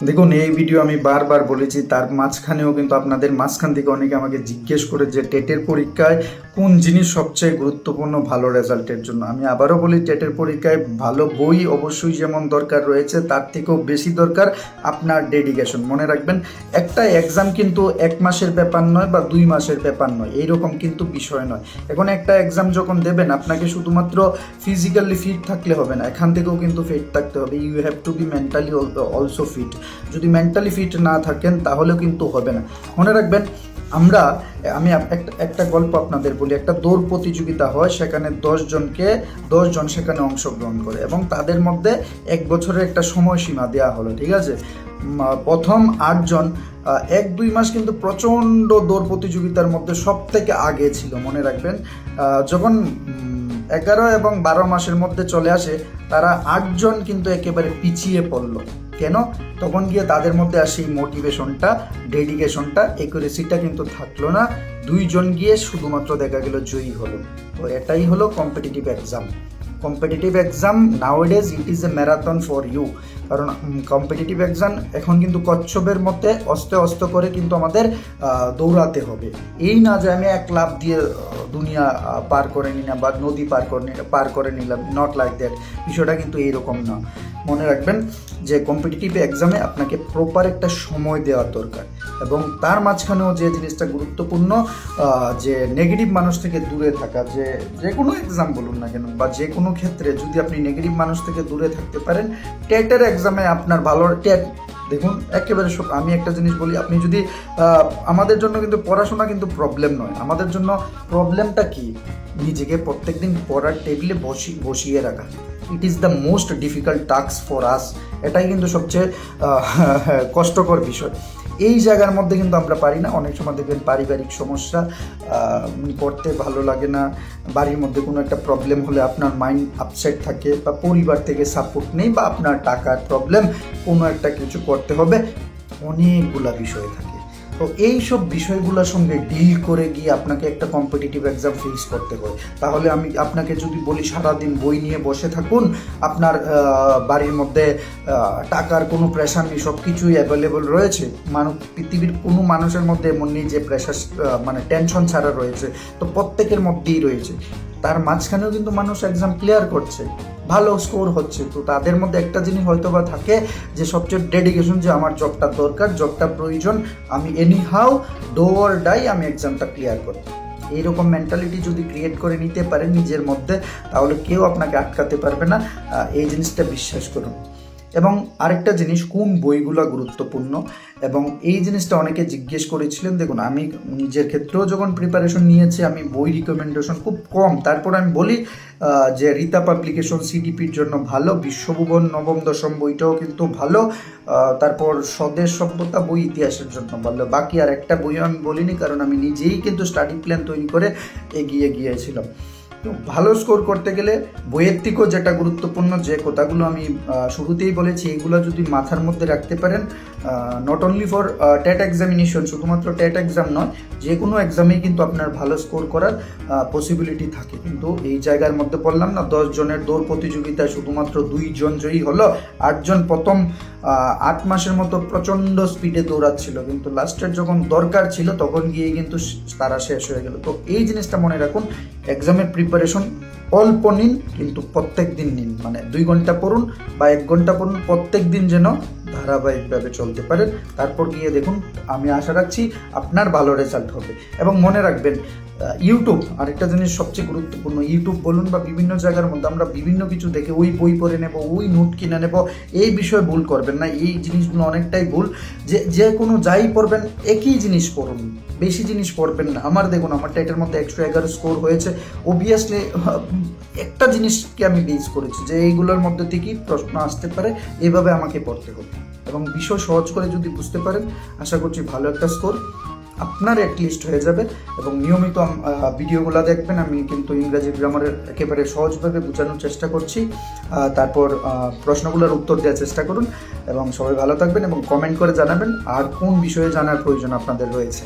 দেখুন, এই ভিডিও আমি বারবার বলেছি, তার মাঝখানেও কিন্তু আপনাদের মাঝখান থেকে অনেকে আমাকে জিজ্ঞেস করে যে টেটের পরীক্ষায় কোন জিনিস সবচেয়ে গুরুত্বপূর্ণ ভালো রেজাল্টের জন্য। আমি আবারও বলি, টেটের পরীক্ষায় ভালো বই অবশ্যই যেমন দরকার রয়েছে, তার থেকেও বেশি দরকার আপনার ডেডিকেশন। মনে রাখবেন, একটা এক্সাম কিন্তু 1 মাসের ব্যাপার নয় বা 2 মাসের ব্যাপার নয়, এইরকম কিন্তু বিষয় নয়। এখন একটা এক্সাম যখন দেবেন, আপনাকে শুধুমাত্র ফিজিক্যালি ফিট থাকলে হবে না, এখান থেকেও কিন্তু ফিট থাকতে হবে। You have to be mentally also fit. যদি মেন্টালি ফিট না থাকেন তাহলেও কিন্তু হবে না। মনে রাখবেন, আমি একটা গল্প আপনাদের বলি। একটা দৌড় প্রতিযোগিতা হয়, সেখানে 10 জন সেখানে অংশগ্রহণ করে এবং তাদের মধ্যে 1 বছরের একটা সময়সীমা দেওয়া হলো, ঠিক আছে। প্রথম 8 জন 1-2 মাস কিন্তু প্রচণ্ড দৌড় প্রতিযোগিতার মধ্যে সব থেকে আগে ছিল। মনে রাখবেন, যখন 11 এবং 12 মাসের মধ্যে চলে আসে, তারা 8 জন কিন্তু একেবারে পিছিয়ে পড়লো। কেন? তখন গিয়ে তাদের মধ্যে আসে এই মোটিভেশনটা, ডেডিকেশনটা, অ্যাকুরেসিটা কিন্তু থাকলো না। 2 জন গিয়ে শুধুমাত্র দেখা গেল জয়ী হলো। তো এটাই হলো competitive exam. Competitive exam nowadays it is a marathon for you. কারণ কম্পিটিটিভ এক্সাম এখন কিন্তু কচ্ছপের মধ্যে অস্তে অস্তে করে কিন্তু আমাদের দৌড়াতে হবে। এই না যে আমি এক লাফ দিয়ে দুনিয়া পার করে নিলাম বা নদী পার করে নিলাম, নট লাইক দ্যাট। বিষয়টা কিন্তু এইরকম না। মনে রাখবেন যে কম্পিটিটিভ এক্সামে আপনাকে প্রপার একটা সময় দেওয়ার দরকার, এবং তার মাঝখানেও যে জিনিসটা গুরুত্বপূর্ণ, যে নেগেটিভ মানুষ থেকে দূরে থাকা। যে কোনো এক্সাম বলুন না কেন বা যে কোনো ক্ষেত্রে যদি আপনি নেগেটিভ মানুষ থেকে দূরে থাকতে পারেন, টেটের এক্সামে আপনার ভালো টেট। দেখুন, একেবারে আমি একটা জিনিস বলি, আপনি যদি আমাদের জন্য কিন্তু পড়াশোনা কিন্তু প্রবলেম নয়। আমাদের জন্য প্রবলেমটা কি? নিজেকে প্রত্যেকদিন পড়ার টেবিলে বসিয়ে রাখা। It is the most difficult task for us. এটাই কিন্তু সবচেয়ে কষ্টকর বিষয়। এই জায়গার মধ্যে কিন্তু আমরা পারি না। অনেক সময় দেখবেন পারিবারিক সমস্যা, পড়তে ভালো লাগে না, বাড়ির মধ্যে কোনো একটা প্রবলেম হলে আপনার মাইন্ড আপসেট থাকে, বা পরিবার থেকে সাপোর্ট নেই, বা আপনার টাকার প্রবলেম, কোনো একটা কিছু করতে হবে, অনেকগুলা বিষয় থাকে। তো এই সব বিষয়গুলোর সঙ্গে ডিল করে গিয়ে আপনাকে একটা কম্পিটিটিভ এক্সাম ফেস করতে হয়। তাহলে আমি আপনাকে যদি বলি সারাদিন বই নিয়ে বসে থাকুন, আপনার বাড়ির মধ্যে টাকার কোনো প্রেশার নেই, সব কিছুই অ্যাভেলেবল রয়েছে। পৃথিবীর কোনো মানুষের মধ্যে এমন নেই যে প্রেশার মানে টেনশন ছাড়া রয়েছে, তো প্রত্যেকের মধ্যেই রয়েছে। তার মাঝখানেও কিন্তু মানুষ এক্সাম ক্লিয়ার করছে, ভালো স্কোর হচ্ছে। তো তাদের মধ্যে একটা জিনিস হয়তো বা থাকে যে সবচেয়ে ডেডিকেশন, যে আমার জবটা দরকার, জবটা প্রয়োজন, আমি anyhow do or die আমি এক্সামটা ক্লিয়ার করব। এইরকম মেন্টালিটি যদি ক্রিয়েট করে নিতে পারেন নিজের মধ্যে, তাহলে কেউ আপনাকে আটকাতে পারবে না। এই জিনিসটা বিশ্বাস করুন। এবং আরেকটা জিনিস, কোন বইগুলো গুরুত্বপূর্ণ, এবং এই জিনিসটা অনেকে জিজ্ঞেস করেছিলেন। দেখুন, আমি নিজের ক্ষেত্রেও যখন প্রিপারেশন নিয়েছি, আমি বই রিকমেন্ডেশন খুব কম। তারপর আমি বলি যে রীতা পাবলিকেশন সিডিপির জন্য ভালো, বিশ্বভুবন নবম দশম বইটাও কিন্তু ভালো, তারপর স্বদেশ সভ্যতা বই ইতিহাসের জন্য ভালো। বাকি আর একটা বই আমি বলিনি, কারণ আমি নিজেই কিন্তু স্টাডি প্ল্যান তৈরি করে এগিয়ে গিয়েছিলাম। তো ভালো স্কোর করতে গেলে বইয়ের থেকেও যেটা গুরুত্বপূর্ণ, যে কথাগুলো আমি শুরুতেই বলেছি, এইগুলো যদি মাথার মধ্যে রাখতে পারেন, not only for TET examination, শুধুমাত্র টেট এক্সাম নয়, যে কোনো এক্সামেই কিন্তু আপনার ভালো স্কোর করার পসিবিলিটি থাকে। কিন্তু এই জায়গার মধ্যে বললাম না, 10 জনের দৌড় প্রতিযোগিতায় শুধুমাত্র 2 জন জয়ী হলো। 8 জন প্রথম 8 মাসের মতো প্রচণ্ড স্পিডে দৌড়াচ্ছিল, কিন্তু লাস্টের যখন দরকার ছিল তখন গিয়ে কিন্তু তারা শেষ হয়ে গেল। তো এই জিনিসটা মনে রাখুন, এক্সামের প্রিপারেশন অল্প নিন, কিন্তু প্রত্যেক দিন নিন। মানে 2 ঘন্টা পড়ুন বা 1 ঘন্টা পড়ুন, প্রত্যেক দিন যেন ধারাবাহিকভাবে চলতে পারেন। তারপর গিয়ে দেখুন, আমি আশা রাখছি আপনার ভালো রেজাল্ট হবে। এবং মনে রাখবেন, ইউটিউব আরেকটা জিনিস সবচেয়ে গুরুত্বপূর্ণ। ইউটিউব বলুন বা বিভিন্ন জায়গার মধ্যে আমরা বিভিন্ন কিছু দেখে ওই বই পড়ে নেব, ওই নোট কিনে নেব, এই বিষয়ে ভুল করবেন না। এই জিনিসগুলো অনেকটাই ভুল। যে কোনো যাই পড়বেন, একই জিনিস পড়ুন, বেশি জিনিস পড়বেন না। দেখুন, আমার টেটের মধ্যে 111 স্কোর হয়েছে। অবভিয়াসলি একটা জিনিসকে আমি বেস করেছি যে এইগুলোর মধ্যে থেকেই প্রশ্ন আসতে পারে, এইভাবে আমাকে পড়তে হবে। এবং বিষয় সহজ করে যদি বুঝতে পারেন, আশা করছি ভালো একটা স্কোর আপনার অ্যাটলিস্ট হয়ে যাবে। এবং নিয়মিত ভিডিওগুলো দেখবেন। আমি কিন্তু ইংরাজি গ্রামারের একেবারে সহজভাবে বোঝানোর চেষ্টা করছি। তারপর প্রশ্নগুলোর উত্তর দেওয়ার চেষ্টা করুন। এবং সবাই ভালো থাকবেন এবং কমেন্ট করে জানাবেন আর কোন বিষয়ে জানার প্রয়োজন আপনাদের রয়েছে।